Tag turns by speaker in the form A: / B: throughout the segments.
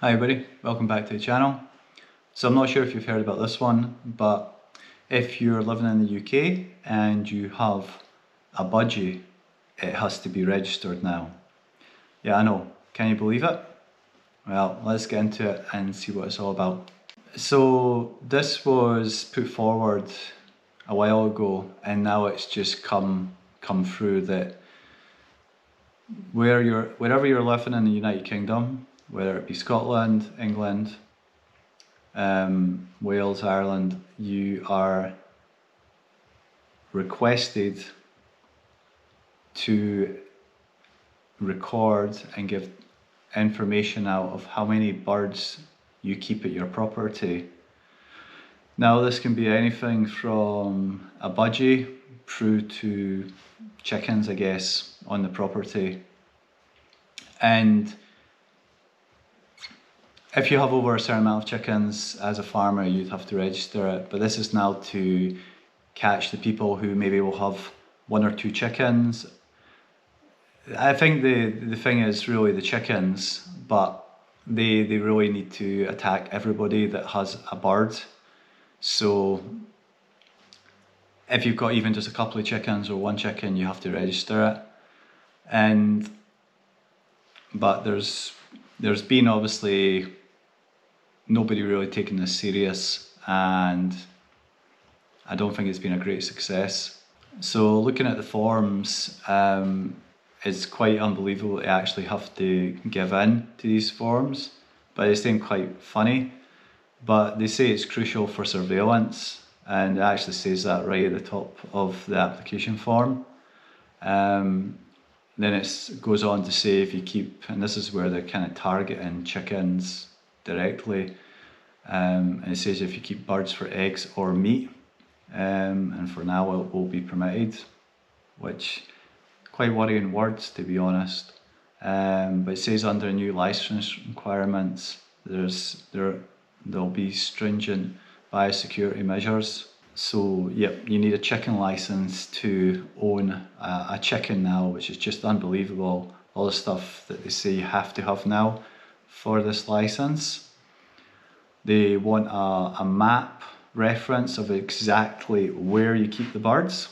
A: Hi everybody, welcome back to the channel. So I'm not sure if you've heard about this one, but if you're living in the UK and you have a budgie, it has to be registered now. Yeah, I know, can you believe it? Well, let's get into it and see what it's all about. So this was put forward a while ago and now it's just come through that wherever you're living in the United Kingdom, whether it be Scotland, England, Wales, Ireland, you are requested to record and give information out of how many birds you keep at your property. Now this can be anything from a budgie through to chickens, I guess, on the property. And if you have over a certain amount of chickens as a farmer, you'd have to register it. But this is now to catch the people who maybe will have one or two chickens. I think the thing is really the chickens, but they really need to attack everybody that has a bird. So if you've got even just a couple of chickens or one chicken, you have to register it. But there's been obviously nobody really taking this serious, and I don't think it's been a great success. So looking at the forms, it's quite unbelievable that you actually have to give in to these forms, but they seem quite funny. But they say it's crucial for surveillance, and it actually says that right at the top of the application form. Then it goes on to say if you keep, and this is where they're kind of targeting chickens directly, and it says if you keep birds for eggs or meat, and for now it will be permitted, which quite worrying words, to be honest. But it says under new license requirements there'll be stringent biosecurity measures. So yep, you need a chicken license to own a chicken now, which is just unbelievable. All the stuff that they say you have to have now for this license. They want a map reference of exactly where you keep the birds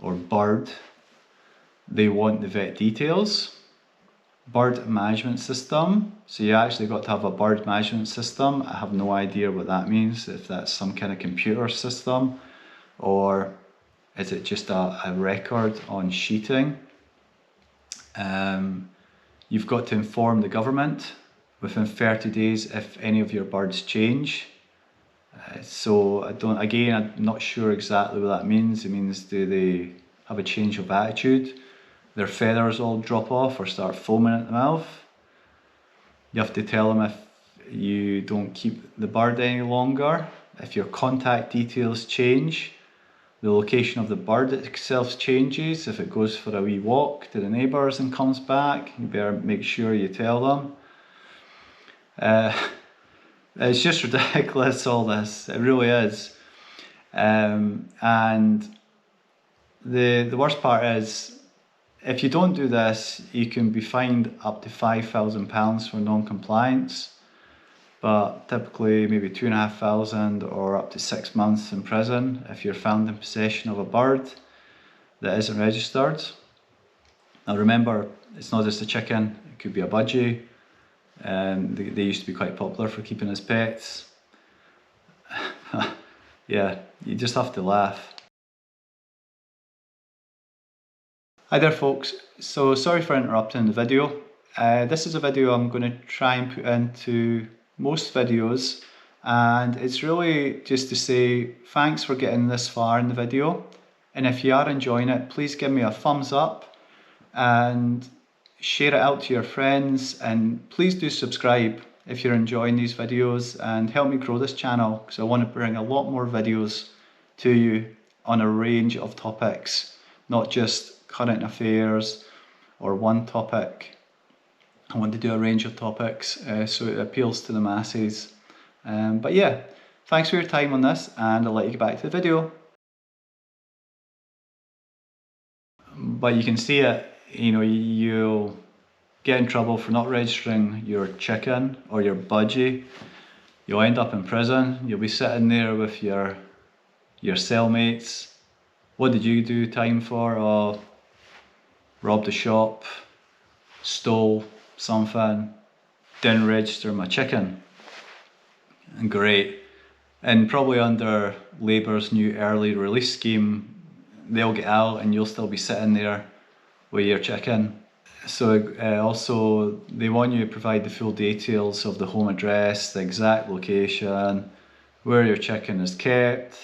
A: or bird. They want the vet details, bird management system. So you actually got to have a bird management system. I have no idea what that means, if that's some kind of computer system or is it just a record on sheeting. You've got to inform the government within 30 days if any of your birds change. So I'm not sure exactly what that means. It means, do they have a change of attitude? Their feathers all drop off or start foaming at the mouth? You have to tell them if you don't keep the bird any longer. If your contact details change, the location of the bird itself changes. If it goes for a wee walk to the neighbours and comes back, you better make sure you tell them. It's just ridiculous, all this. It really is. And the worst part is, if you don't do this, you can be fined up to £5,000 for non-compliance, but typically maybe £2,500 or up to 6 months in prison if you're found in possession of a bird that isn't registered. Now remember, it's not just a chicken, it could be a budgie. They used to be quite popular for keeping as pets. Yeah, you just have to laugh. Hi there folks, so sorry for interrupting the video. This is a video I'm going to try and put into most videos, and it's really just to say thanks for getting this far in the video, and if you are enjoying it, please give me a thumbs up and share it out to your friends, and please do subscribe if you're enjoying these videos and help me grow this channel, because I want to bring a lot more videos to you on a range of topics, not just current affairs or one topic. I want to do a range of topics so it appeals to the masses. But yeah, thanks for your time on this, and I'll let you get back to the video. But you can see it, you know, you'll get in trouble for not registering your chicken or your budgie, you'll end up in prison. You'll be sitting there with your cellmates. What did you do time for? Oh, robbed a shop, stole something, didn't register my chicken. And great. And probably under Labour's new early release scheme, they'll get out and you'll still be sitting there with your chicken. So also they want you to provide the full details of the home address, the exact location, where your chicken is kept.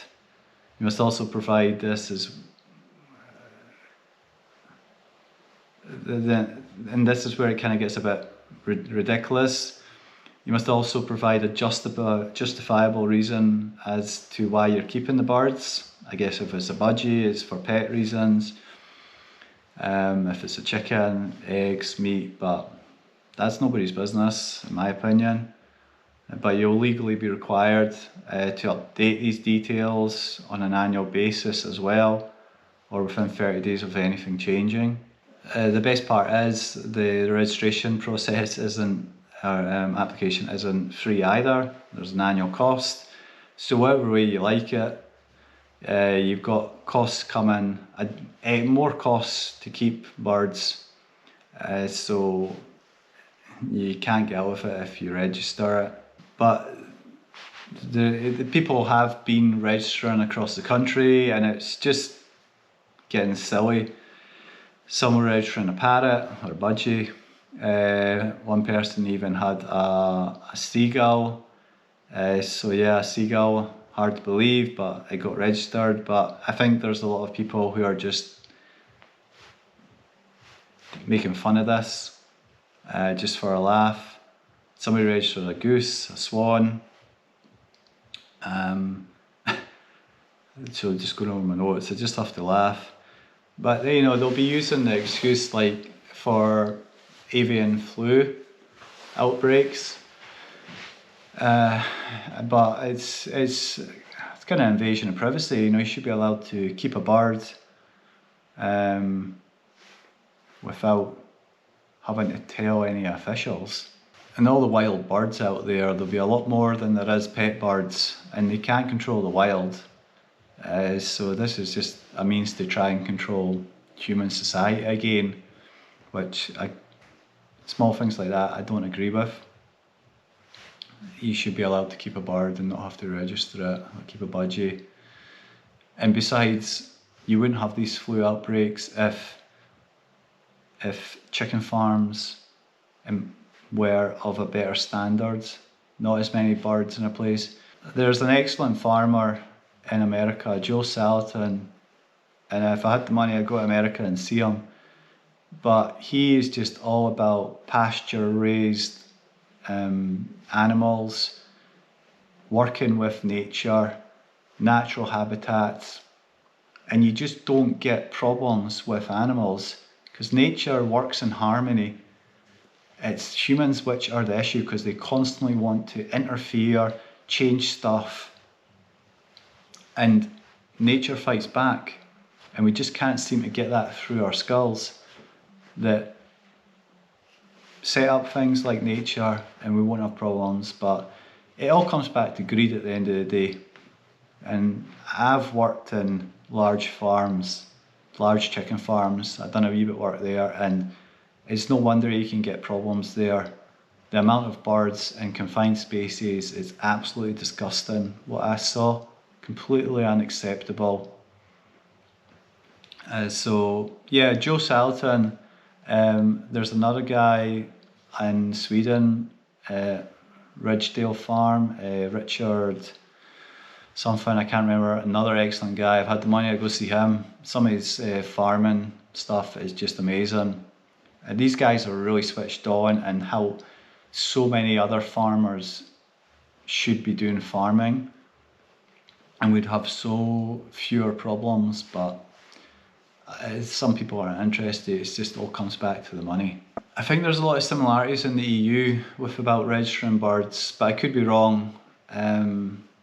A: You must also provide this as and this is where it kind of gets a bit ridiculous. You must also provide a justifiable reason as to why you're keeping the birds. I guess if it's a budgie, it's for pet reasons. If it's a chicken, eggs, meat, but that's nobody's business, in my opinion. But you'll legally be required to update these details on an annual basis as well, or within 30 days of anything changing. The best part is the registration process application isn't free either. There's an annual cost. So whatever way you like it, you've got costs coming, more costs to keep birds. So you can't get out of it if you register it. But the people have been registering across the country, and it's just getting silly. Some were registering a parrot or a budgie. One person even had a seagull. So yeah, a seagull, hard to believe, but it got registered. But I think there's a lot of people who are just making fun of this, just for a laugh. Somebody registered a goose, a swan. So just going over my notes, I just have to laugh. But you know, they'll be using the excuse like for avian flu outbreaks. But it's kind of invasion of privacy. You know, you should be allowed to keep a bird without having to tell any officials. And all the wild birds out there, there'll be a lot more than there is pet birds, and they can't control the wild. So this is just a means to try and control human society again, which small things like that I don't agree with. You should be allowed to keep a bird and not have to register it, or keep a budgie. And besides, you wouldn't have these flu outbreaks if chicken farms were of a better standard, not as many birds in a place. There's an excellent farmer in America, Joe Salatin, and if I had the money I'd go to America and see him. But he is just all about pasture raised animals, working with nature, natural habitats, and you just don't get problems with animals because nature works in harmony. It's humans which are the issue because they constantly want to interfere, change stuff, and nature fights back, and we just can't seem to get that through our skulls, that set up things like nature and we won't have problems. But it all comes back to greed at the end of the day. And I've worked in large farms, large chicken farms. I've done a wee bit of work there, and it's no wonder you can get problems there. The amount of birds in confined spaces is absolutely disgusting. What I saw, completely unacceptable. So yeah, Joe Salatin. There's another guy in Sweden, Ridgedale Farm, Richard something, I can't remember, another excellent guy. I've had the money to go see him. Some of his farming stuff is just amazing. And these guys are really switched on, and how so many other farmers should be doing farming, and we'd have so fewer problems. But some people aren't interested. It's just all comes back to the money. I think there's a lot of similarities in the EU with about registering birds, but I could be wrong.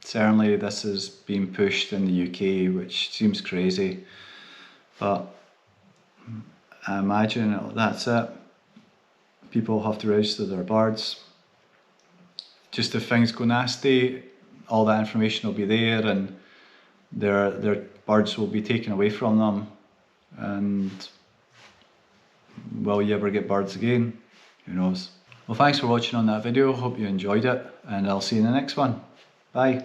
A: Certainly this is being pushed in the UK, which seems crazy, but I imagine that's it. people have to register their birds. Just if things go nasty, all that information will be there, and their birds will be taken away from them. And will you ever get birds again? Who knows? Well, thanks for watching on that video. Hope you enjoyed it, and I'll see you in the next one. Bye.